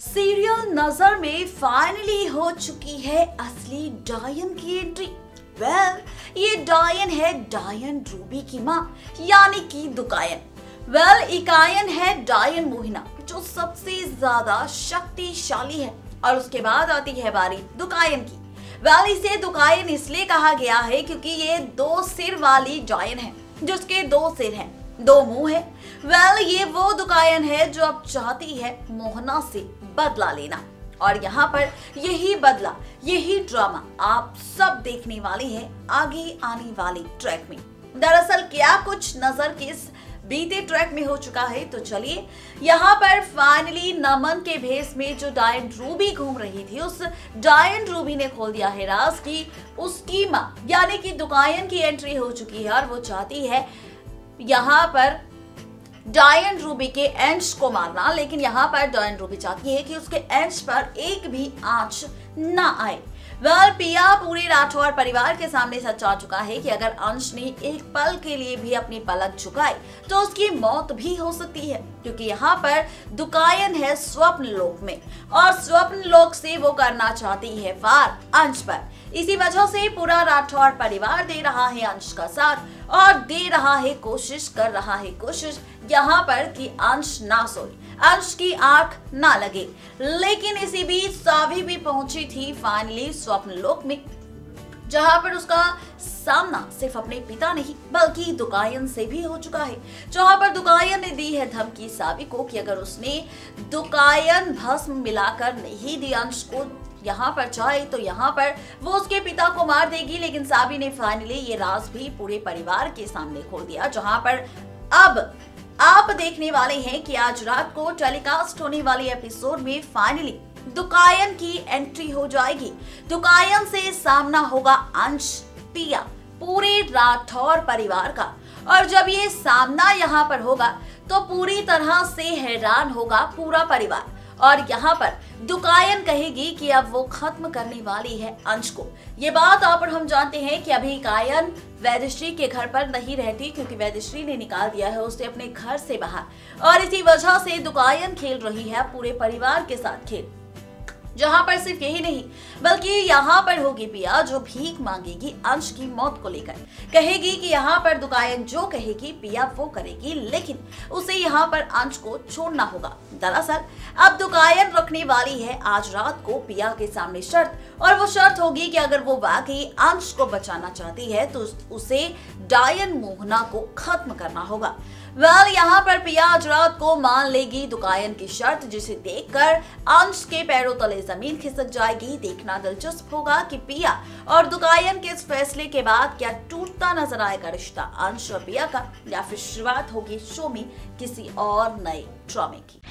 Serial नजर में finally हो चुकी है असली डायन की एंट्री। ये डायन है डायन रूबी की माँ यानी कि दुकायन। इकायन है डायन मोहिना जो सबसे ज्यादा शक्तिशाली है और उसके बाद आती है बारी दुकायन की। इसे दुकायन इसलिए कहा गया है क्योंकि ये 2 सिर वाली डायन है जिसके 2 सिर हैं, 2 मुंह है। ये वो दुकायन है जो अब चाहती है मोहना से बदला लेना और यहाँ पर यही बदला, यही ड्रामा आप सब देखने वाले हैं आगे आने वाले ट्रैक में। दरअसल क्या कुछ नजर किस बीते ट्रैक में हो चुका है, तो चलिए यहाँ पर फाइनली नमन के भेस में जो डायन रूबी घूम रही थी, उस डायन रूबी ने खोल दिया है राज की उसकी माँ यानी कि दुकायन की एंट्री हो चुकी है और वो चाहती है यहाँ पर डायन रूबी के अंश को मारना। लेकिन यहाँ पर डायन रूबी चाहती है कि उसके अंश पर एक भी आंच ना आए। पिया पूरे राठौर परिवार के सामने सच आ चुका है कि अगर अंश ने एक पल के लिए भी अपनी पलक झुकाई तो उसकी मौत भी हो सकती है, क्योंकि यहाँ पर दुकायन है स्वप्न लोक में और स्वप्न लोक से वो करना चाहती है वार अंश पर। इसी वजह से पूरा राठौर परिवार दे रहा है अंश का साथ और दे रहा है कोशिश, कर रहा है कोशिश यहाँ पर कि अंश ना सोए, अंश की आंख ना लगे। लेकिन इसी बीच सावी भी पहुंची थी फाइनली स्वप्न लोक में, जहां पर उसका सामना सिर्फ अपने पिता नहीं बल्कि दुकायन से भी हो चुका है। जहां पर दुकायन ने दी है धमकी सावी को कि अगर उसने दुकायन भस्म मिलाकर नहीं दी अंश को यहाँ पर चाहे तो यहाँ पर वो उसके पिता को मार देगी। लेकिन सावी ने फाइनली ये राज भी पूरे परिवार के सामने खोल दिया, जहां पर अब आप देखने वाले हैं कि आज रात को टेलीकास्ट होने वाले एपिसोड में फाइनली दुकायन की एंट्री हो जाएगी। दुकायन से सामना होगा अंश, पिया, पूरे राठौर परिवार का। और जब ये सामना यहाँ पर होगा तो पूरी तरह से हैरान होगा पूरा परिवार और यहाँ पर दुकायन कहेगी कि अब वो खत्म करने वाली है अंश को। ये बात आप और हम जानते हैं कि अभी कायन वैदेश्री के घर पर नहीं रहती क्योंकि वैदेश्री ने निकाल दिया है उसे अपने घर से बाहर और इसी वजह से दुकायन खेल रही है पूरे परिवार के साथ खेल। जहां पर सिर्फ यही नहीं बल्कि यहाँ पर होगी पिया जो भीख मांगेगी अंश की मौत को लेकर। कहेगी कि यहाँ पर दुकायन जो कहेगी पिया वो करेगी, लेकिन उसे यहाँ पर अंश को छोड़ना होगा। दरअसल अब दुकायन रखने वाली है आज रात को पिया के सामने शर्त, और वो शर्त होगी कि अगर वो वाकई अंश को बचाना चाहती है तो उसे डायन मोहना को खत्म करना होगा। यहाँ पर पिया आज रात को मान लेगी दुकायन की शर्त, जिसे देखकर अंश के पैरों तले जमीन खिसक जाएगी। देखना दिलचस्प होगा कि पिया और दुकायन के इस फैसले के बाद क्या टूटता नजर आएगा रिश्ता अंश और पिया का, या फिर शुरुआत होगी शो में किसी और नए ड्रामे की।